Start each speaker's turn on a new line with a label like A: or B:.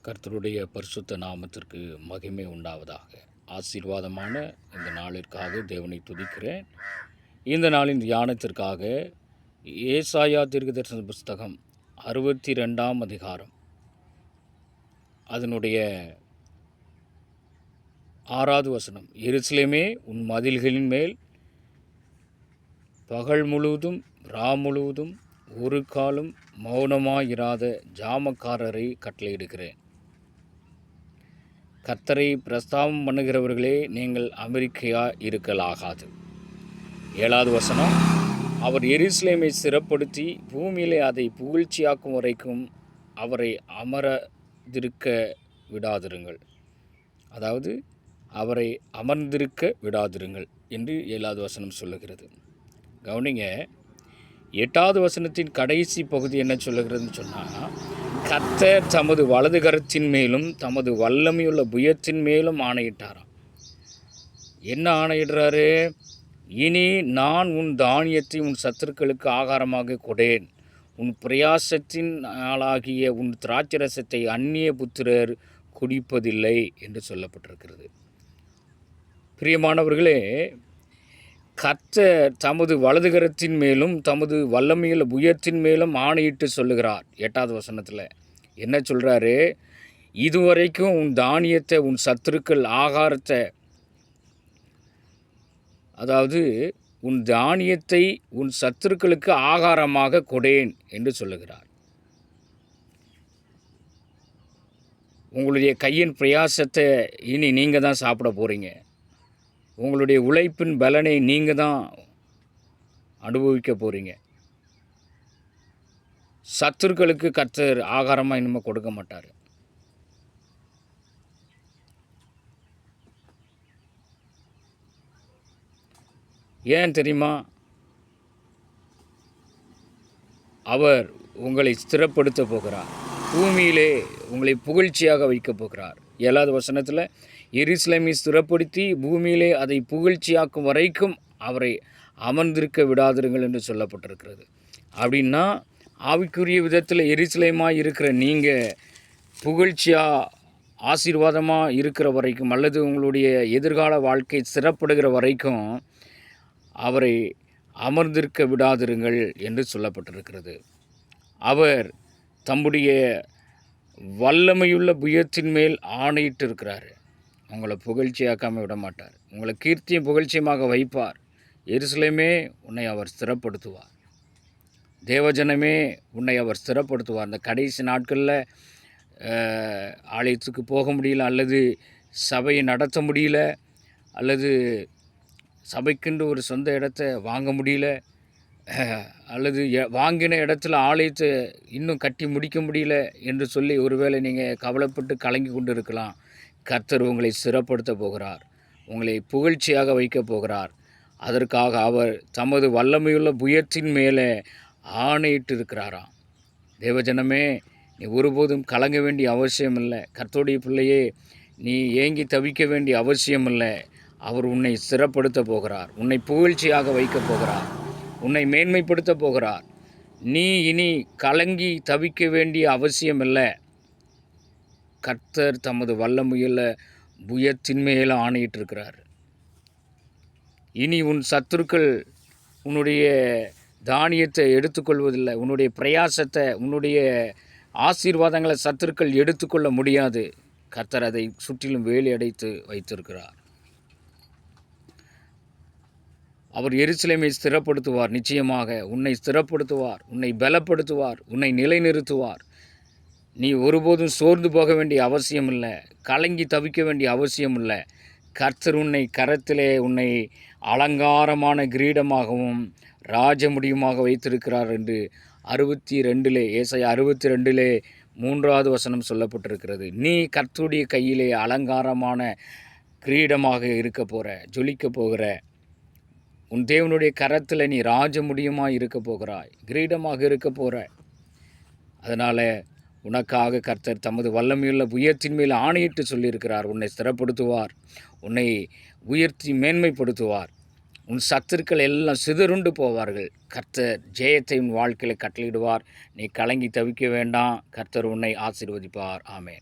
A: கர்த்தருடைய பரிசுத்த நாமத்திற்கு மகிமை உண்டாவதாக. ஆசீர்வாதமான இந்த நாளிற்காக தேவனை துதிக்கிறேன். இந்த நாளின் தியானத்திற்காக ஏசாயா தீர்க்கதரிசன புஸ்தகம் 62ஆம் அதிகாரம் அதனுடைய 6வது வசனம். எருசலேமே, உன் மதில்களின் மேல் பகல் முழுவதும் ரா முழுவதும் ஒரு காலம் மௌனமாயிராத ஜாமக்காரரை கட்டளையிடுகிறேன். கர்த்தரை பிரஸ்தாபம் பண்ணுகிறவர்களே, நீங்கள் அமெரிக்கையாக இருக்கலாகாது. 7வது வசனம். அவர் எருசலேமை சிறப்படுத்தி பூமியிலே அதை புகழ்ச்சியாக்கும் வரைக்கும் அவரை அமர்ந்திருக்க விடாதிருங்கள். அதாவது அவரை அமர்ந்திருக்க விடாதிருங்கள் என்று 7வது வசனம் சொல்லுகிறது. கவனிங்க, 8வது வசனத்தின் கடைசி பகுதி என்ன சொல்லுகிறதுன்னு சொன்னால், கர்த்தர் தமது வலது கரத்தின் மேலும் தமது வல்லமையுள்ள புயத்தின் மேலும் ஆணையிட்டாராம். என்ன ஆணையிடுறாரு? இனி நான் உன் தானியத்தை உன் சத்துருக்களுக்கு ஆகாரமாக கொடேன், உன் பிரயாசத்தின் ஆளாகிய உன் திராட்சரசத்தை அந்நிய புத்திரர் குடிப்பதில்லை என்று சொல்லப்பட்டிருக்கிறது. பிரியமானவர்களே, கர்த்தர் தமது வலதுகரத்தின் மேலும் தமது வல்லமையுள்ள புயத்தின் மேலும் ஆணையிட்டு சொல்லுகிறார். 8வது வசனத்தில் என்ன சொல்கிறாரு? இதுவரைக்கும் உன் தானியத்தை உன் சத்துருக்கள் ஆகாரத்தை, அதாவது உன் தானியத்தை உன் சத்துருக்களுக்கு ஆகாரமாக கொடேன் என்று சொல்லுகிறார். உங்களுடைய கையின் பிரயாசத்தை இனி நீங்கள் தான் சாப்பிட போகிறீங்க. உங்களுடைய உழைப்பின் பலனை நீங்கள் தான் அனுபவிக்க போகிறீங்க. சத்துருக்களுக்கு கர்த்தர் ஆகாரமாக இனிமேல் கொடுக்க மாட்டார். ஏன் தெரியுமா? அவர் உங்களை ஸ்திரப்படுத்த போகிறார். பூமியிலே உங்களை புகழ்ச்சியாக வைக்கப் போகிறார். 7வது வசனத்தில் எருசலேமை ஸ்திரப்படுத்தி பூமியிலே அதை புகழ்ச்சியாக்கும் வரைக்கும் அவரை அமர்ந்திருக்க விடாதிருங்கள் என்று சொல்லப்பட்டிருக்கிறது. அப்படின்னா ஆவிக்குரிய விதத்தில் எருசலேமாக இருக்கிற நீங்கள் புகழ்ச்சியாக ஆசீர்வாதமாக இருக்கிற வரைக்கும், அல்லது உங்களுடைய எதிர்கால வாழ்க்கை சிறப்படுகிற வரைக்கும் அவரை அமர்ந்திருக்க விடாதிருங்கள் என்று சொல்லப்பட்டிருக்கிறது. அவர் தம்முடைய வல்லமையுள்ள புயத்தின் மேல் ஆணையிட்டு இருக்கிறார். உங்களை புகழ்ச்சியாக்காமல் விட மாட்டார். உங்களை கீர்த்தியும் புகழ்ச்சியமாக வைப்பார். எருசலேமே, உன்னை அவர் ஸ்திரப்படுத்துவார். தேவஜனமே, உன்னை அவர் ஸ்திரப்படுத்துவார். அந்த கடைசி நாட்களில் ஆலயத்துக்கு போக முடியல, அல்லது சபையை நடத்த முடியல, அல்லது சபைக்கென்று ஒரு சொந்த இடத்த வாங்க முடியல, அல்லது வாங்கின இடத்துல ஆலயத்தை இன்னும் கட்டி முடிக்க முடியல என்று சொல்லி ஒருவேளை நீங்கள் கவலைப்பட்டு கலங்கி கொண்டு இருக்கலாம். கர்த்தர் உங்களை சிறப்படுத்த போகிறார். உங்களை புகழ்ச்சியாக வைக்கப் போகிறார். அதற்காக அவர் தமது வல்லமையுள்ள புயத்தின் மேலே ஆணையிட்டு இருக்கிறாராம். தேவஜனமே, நீ ஒருபோதும் கலங்க வேண்டிய அவசியம் இல்லை. கர்த்தருடைய பிள்ளையே, நீ ஏங்கி தவிக்க வேண்டிய அவசியம் இல்லை. அவர் உன்னை சிறப்படுத்த போகிறார். உன்னை புகழ்ச்சியாக வைக்கப் போகிறார். உன்னை மேன்மைப்படுத்த போகிறார். நீ இனி கலங்கி தவிக்க வேண்டிய அவசியம் இல்லை. கர்த்தர் தமது வல்லமையுள்ள புயத்தின் மேலே ஆணையிட்டு இருக்கிறார். இனி உன் சத்துருக்கள் உன்னுடைய தானியத்தை எடுத்துக்கொள்வதில்லை. உன்னுடைய பிரயாசத்தை, உன்னுடைய ஆசீர்வாதங்களை சத்துருக்கள் எடுத்துக்கொள்ள முடியாது. கர்த்தர் அதை சுற்றிலும் வேலி அடைத்து வைத்திருக்கிறார். அவர் எருசலேமை ஸ்திரப்படுத்துவார். நிச்சயமாக உன்னை ஸ்திரப்படுத்துவார், உன்னை பலப்படுத்துவார், உன்னை நிலைநிறுத்துவார். நீ ஒருபோதும் சோர்ந்து போக வேண்டிய அவசியம் இல்லை. கலங்கி தவிக்க வேண்டிய அவசியம் இல்லை. கர்த்தர் உன்னை கரத்திலே உன்னை அலங்காரமான கிரீடமாகவும் ராஜமுடியுமாக வைத்திருக்கிறார் என்று 62 ஏசாயா 62 3வது வசனம் சொல்லப்பட்டிருக்கிறது. நீ கர்த்தருடைய கையிலே அலங்காரமான கிரீடமாக இருக்க போகிற, ஜொலிக்க போகிற, உன் தேவனுடைய கரத்தில் நீ ராஜமுடியுமாக இருக்க போகிறாய், கிரீடமாக இருக்க போகிற. அதனால் உனக்காக கர்த்தர் தமது வல்லமையுள்ள புயத்தின் மேல் ஆணையிட்டு சொல்லியிருக்கிறார். உன்னை ஸ்திரப்படுத்துவார், உன்னை உயர்த்தி மேன்மைப்படுத்துவார். உன் சத்துருக்கள் எல்லாம் சிதறுண்டு போவார்கள். கர்த்தர் ஜெயத்தை உன் வாழ்க்கையில் கட்டளையிடுவார். நீ கலங்கி தவிக்க வேண்டாம். கர்த்தர் உன்னை ஆசீர்வதிப்பார். ஆமென்.